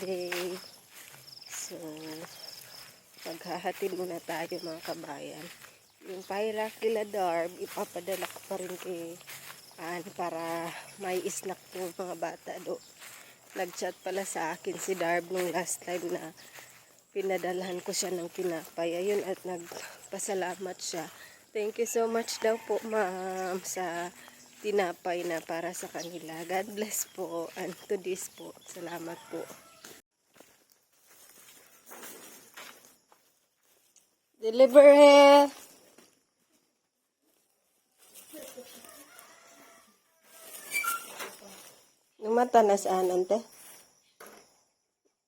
today. So, maghahatid muna tayo mga kabayan. Yung paira kila Darb, ipapadala ko pa rin kay para may snack yung mga bata do. Nag-chat pala sa akin si Darb nung last time na pinadalhan ko siya ng tinapay. Ayun, at nagpasalamat siya. Thank you so much daw po, ma'am, sa tinapay na para sa kanila. God bless po. And to this po. Salamat po. Deliver it. Numata na saan, ante?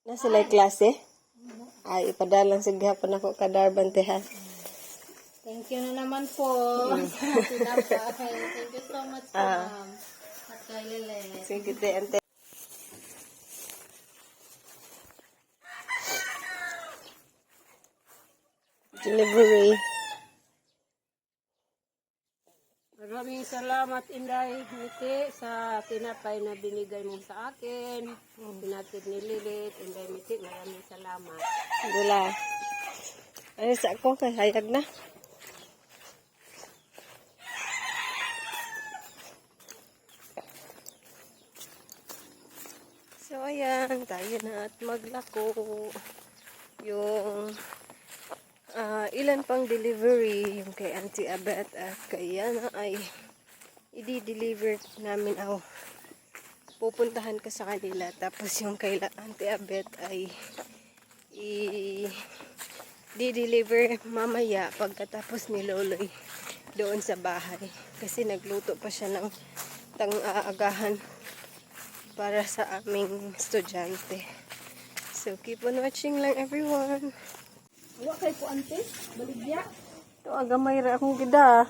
Nasa lay klase? Ay, ipadalang sighapon ako kadarbante ha. Thank you na naman po. Tinapay. Thank you so much po, ma'am. At kay Lele. Sige, ante. Delivery. Maraming salamat, Inday Miti, sa tinapay na binigay mo sa akin. Pinatid ni Lilit. Inday Miti, maraming salamat. Gula. Ay, sa ako, kay hayag na. So, ayan, tayo na at maglako. Yung ilan pang delivery, yung kay Auntie Abet at kay Yana ay i-deliver namin. Pupuntahan ka sa kanila. Tapos yung kay Auntie Abet ay i-deliver mamaya pagkatapos ni Loloy doon sa bahay. Kasi nagluto pa siya ng agahan para sa aming estudyante. So, keep on watching lang, everyone. Wala kayo po, ante? Baligya? Ito, agamay ra akong gida.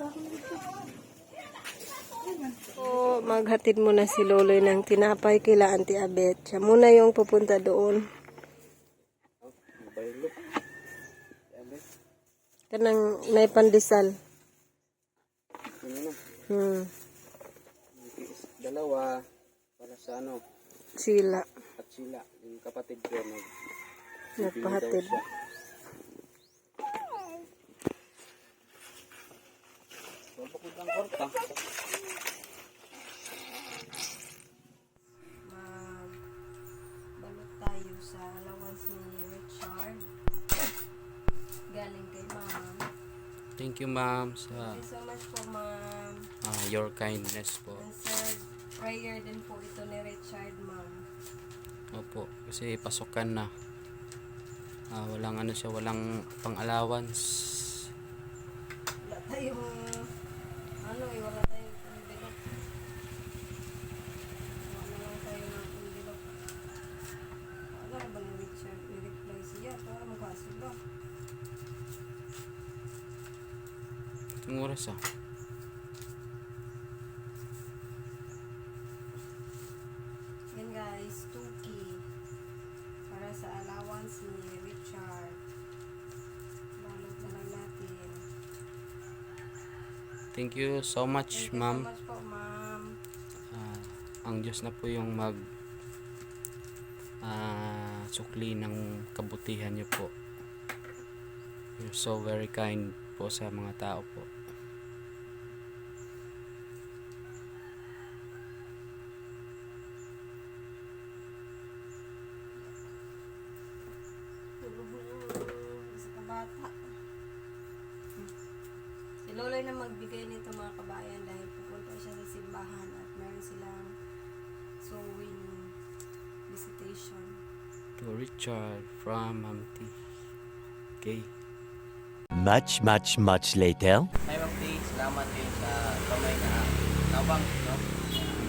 So, maghatid muna si Loloy ng tinapay kila Auntie Abet. Siya muna yung pupunta doon. Kanang naipandisal. Dalawa para sa Sila. at sila yung kapatid ko Nagpahatid. Papakutang korta. Balot tayo sa allowance ni Richard. Galing kay ma'am. Thank you, ma'am, sa Thank you so much po, ma'am. your kindness po. And sir, prayer din po ito ni Richard, ma'am. Opo, kasi pasukan na. Walang walang pang-allowance. Wala tayong, wala tayong envelope. Wala lang tayo ng envelope. Wala ba ni Richard? I-reply siya. Para magkasin ba? Itong oras Yan guys, 2K. Para sa allowance ni Richard. Balot na lang natin. Thank you so much, Thank you ma'am. so much po, ma'am. Ang Diyos na po yung sukli ng kabutihan niyo po. You're so very kind po sa mga tao po. Sa kabata. Si Loloy na magbigay nito mga kabayan dahil pupunta siya sa simbahan at meron silang sewing visitation. To Richard from Mamti. Okay. Much later. Ay, Ma'am T, salamat kayo sa kamay na tabang, no?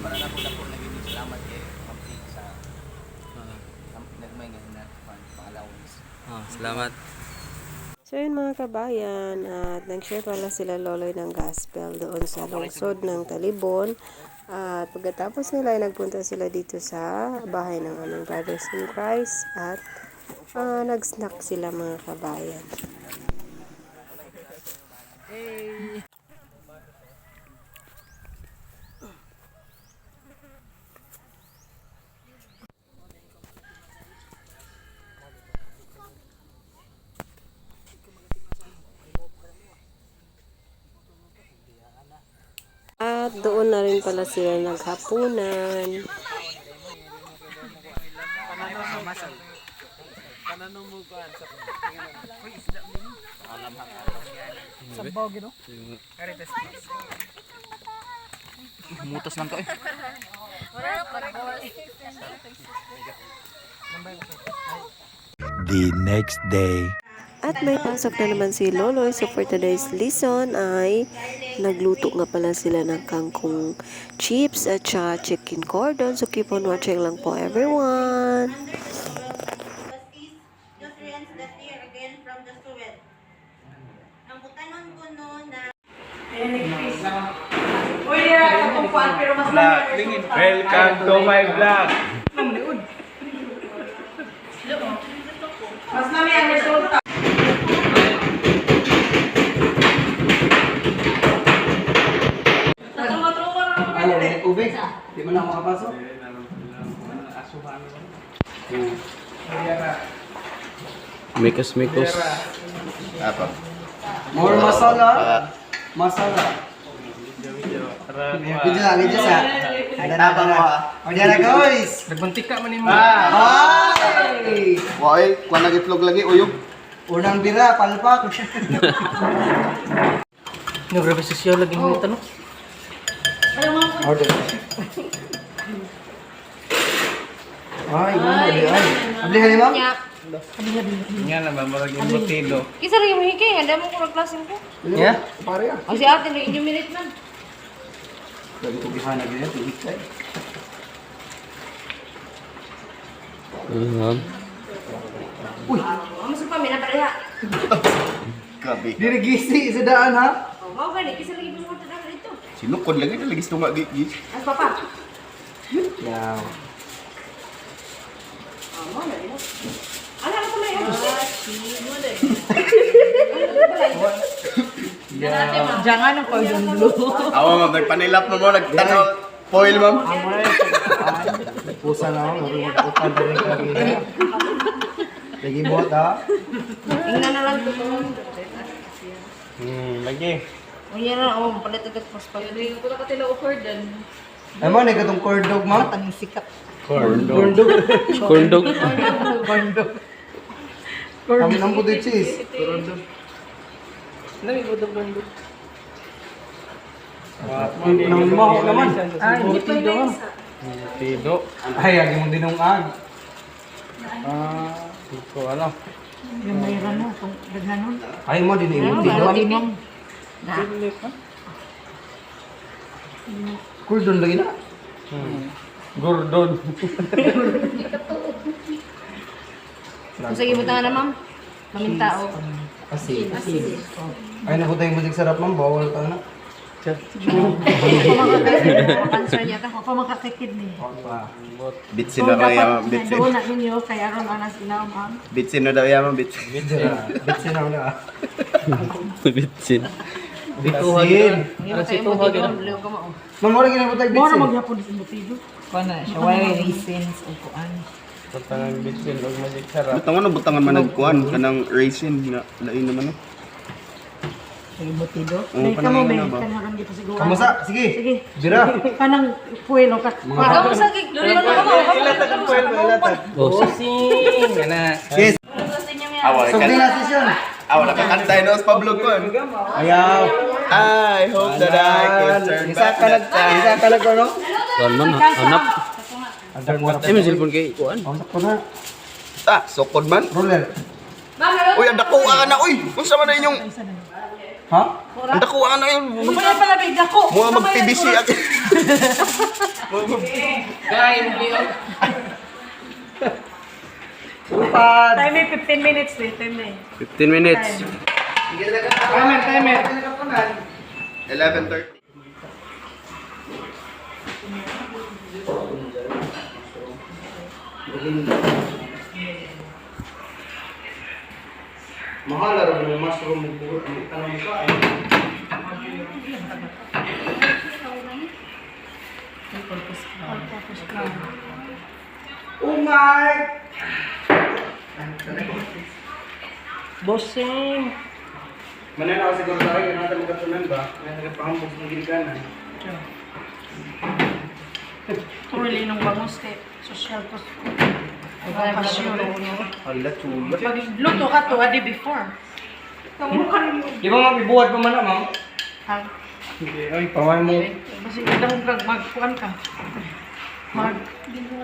Para na po naging salamat kayo, Ma'am T, sa nagmay nga na pang-allowance. Salamat. So yun mga kabayan, at nag-share pala sila Loloy ng gospel doon sa lungsod ng Talibon. At pagkatapos nila ay nagpunta sila dito sa bahay ng aming brothers in Christ at nag-snack sila mga kabayan. Doon na rin pala sila naghapunan. Mutas lang to eh. The next day. At may pasok na naman si Loloy. So for today's lesson ay nagluto nga pala sila ng kangkong chips at saka chicken cordon. So keep on watching lang po everyone. Nutrients that year again from the soil. Ang butanon ko no na Welcome to my vlog. Ano, may tubig? Di mo na ako makapasok? Mikos. Apa? More masala. Masala. Video sa. Ada apa mo? Ada na guys. Nagbuntik ka man mo. Ay! Wai, kuha na itlog lagi, uyog. Unang bira, palpak. No, grabe siya lagi mo tanong. Order. Ay, gumali ay. Abli hali ma'am? Nga na ba, marag yung motido. Kisa rin yung hikay, handa mo kurang klasin ko. Yeah? Pare ah. O si ate, nag-enumerate man. Lagi ko gihana ganyan, tigit kay. Ang masuk pa, may napareha. Grabe. Dirigisi sa daan ha? O, mau gani, kisa lagi mo sa dapat ito. Sinukod lagi na lagi tunga gigis. As papa. Yeah. O, mau gani mo. Ano ko may ano? Jangan ang cordon blue. Awa ma'am, nagpanilap na mo, nagtanaw. Foil ma'am. Pusa na ako, marunong magputan na rin kami. Lagi bot ha? Ingnan na lang ito. Lagi. O yan na, o, palit agad pas pa. Hindi ko na katila o cordon. Ay mo, nagkatong corn dog ma'am? Ang sikat. Corn dog. Kami ng puti cheese. Nang maho naman. Ay, hindi pa yun. Tido. Ay, agi mong dinungag. Hindi ko alam. Yung mayroon mo, kung daghanon. Ay mo, dinimong dito. Na. Cordon lagi na. Gordon. Kung sige mo na ma'am. Kamintao. Asin. Ay, nakutay mo sarap ma'am. Bawal ka na. Cancer niya ka, pa makakikid ni. Bitsin na daw yaman, bitsin. Doon na ninyo, kaya aron anas inaw ma'am. Bitsin na daw yaman, bitsin. Bitsin na na. Bitsin. Bitsin. Hindi tayo mo dito, liw ka mo. Ma'am, wala ginabutay bitsin. maghapon sa butido. Kana, siya way raisins o kuan. Tanang bitsin. Huwag magic sarap. Butangan na butangan man nagkuhan, kanang raisin, na lain naman no. Sa butido. Oo, kanang na ba? Kanang dito siguro. Kamusta? Sige. Sige. Bira. Kanang puwelo ka. Wala mo sa gigduri mo na mo. Ilatag ang puwel, ilatag. Sing. Yan na. Yes. Awal So, ka. na session. Awal ka kantay na sa pablog ko. Ayaw. I hope that I can turn Isa back ka that time. isa ka lang ko, no? Kuan man, hanap. Antar mo na. Ay, may cellphone kay Kuan. Ang sakto na. Ta, sukod man. Roller. Uy, ang dakuha na, uy. Kung sama na inyong, Ha? ang dakuha na yun. Wala pala may dako. Mga mag-PBC ako. Upad. Time may 15 minutes eh. Time na 15 minutes. Timer. 11:30. Mahal rin yung mushroom mo po. Ang tanong mo ka. Umay! Bossing. Mananaw siguro tayo, yung natin magkatunan ba? May nagpahambog ng gilikanan. Truly nung bangus kay social to. Pasyon. Hala, chula. Pagluto ka to, adi before. Di ba mabibuhat pa man na, ma'am? Ha? Hindi, ay, pamay mo. Kasi ilang magkuhan ka.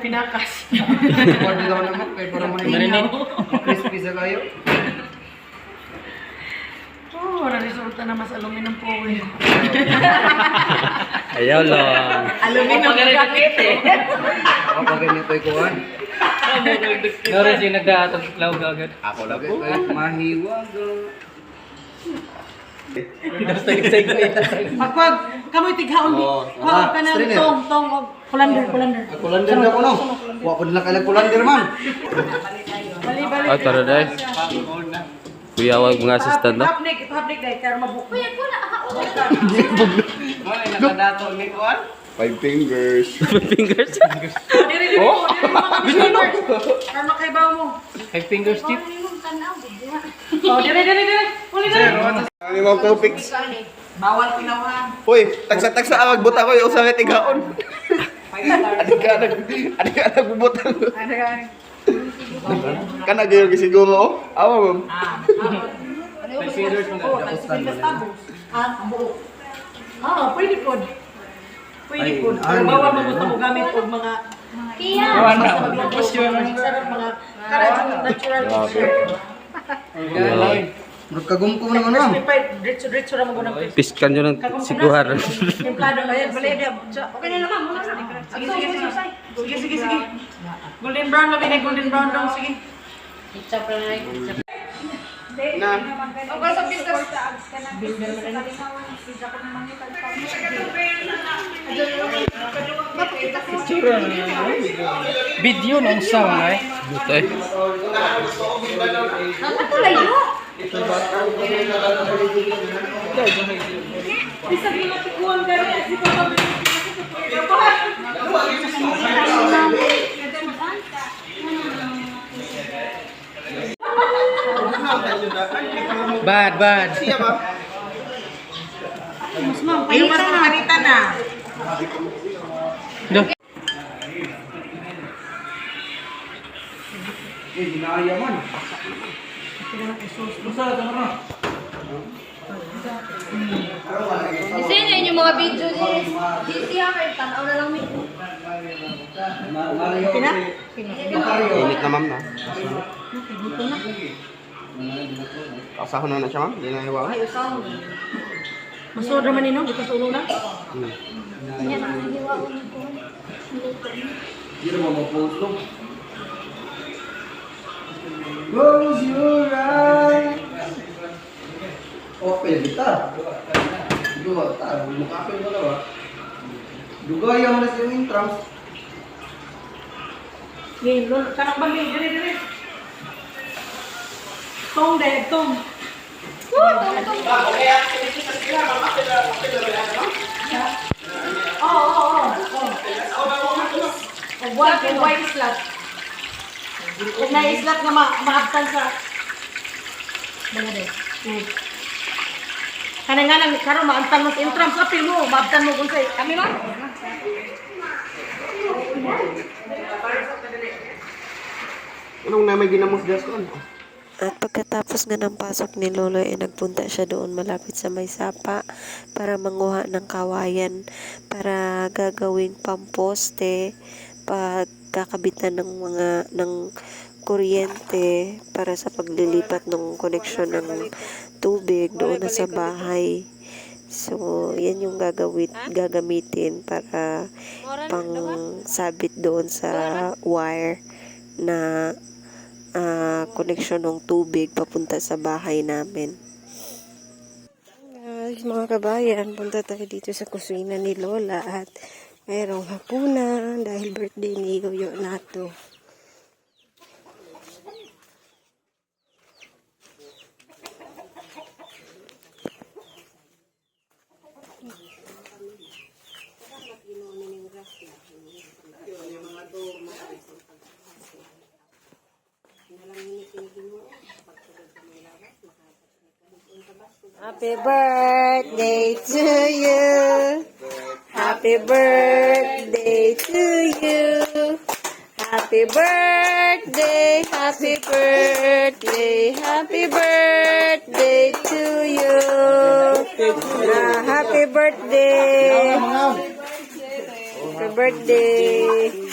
Pinakas. Buhat dito naman, kaya para marinig. Crispy sa kayo. Oh, na-resulta na mas aluminum po eh. Ayaw lang. Aluminum na gamit eh. Kapag ganito ay kuhan. Nara siya nagdaatag lawag agad. Ako lang Lagi po. kayo mahiwag. Pagwag, kamoy tighaon di. Huwag ka ng strainer. tong, og colander. Kulander na ko no. Wa po nila kailang kulander man. Bali-bali. Ah, tara dahil. Kuya, wag mga assistant na. Hapnik dahil, kaya mabuk. Kuya ko na, Ay, nakadato ni Kuan. 5 fingers. Fingers. Diri mo, mga missionary. Para makaibaw mo. 5 fingers tip. Oh, diri. Uli diri. Ano mo ko fix? Bawal pinawahan. Hoy, tagsa-tagsa ang magbuta ko yung usang tigaon. Adik ka nagbubutang. Kana gayo siguro. Awa ma'am. Pwede po. Pero bawal mabuta mo gamit og mga Kaya. sarap mga natural Magkagumkum naman ma'am. Diretso na mo ng Piskan nyo ng siguhar. templado na yan. Bali, okay na naman. Sige. Golden brown na binay, golden brown daw. Sige. Video ng sound ay. Dito eh. Bad. Ayun, mas mapanita na. Ginaya man. Isa yun yung mga video di siya kay tanaw na lang may. Init na ma'am na. Kasahon na siya ma'am. Hindi na iwa. Masod naman nino, dito sa ulo na. Kanya na hiwa ko nito. Hindi mo mapuso. Close your eyes. Open kita. Dua ta, mukapin mo daw. Dugay ang na sa entrance. Ngayon, lolo, kanang bagi, diri. Tong. Oo. White slot. Kung na-slot na maabtan sa... Mga de. Kanang karon maabtan mo sa entrance, apil mo, maabtan mo kung sa'yo. Kami mo? Anong na may ginamos gas ko? At pagkatapos nga ng pasok ni Lolo ay nagpunta siya doon malapit sa may sapa para manguha ng kawayan para gagawing pamposte pagkakabitan ng kuryente para sa paglilipat ng koneksyon ng tubig doon na sa bahay. So, yan yung gagamitin para pang sabit doon sa wire na koneksyon ng tubig papunta sa bahay namin. Guys, mga kabayan, punta tayo dito sa kusina ni Lola at mayroong hapunan dahil birthday ni Yoyo Nato. Happy birthday to you. Happy birthday to you. Happy birthday, happy birthday, happy birthday to you. Happy birthday. Happy birthday.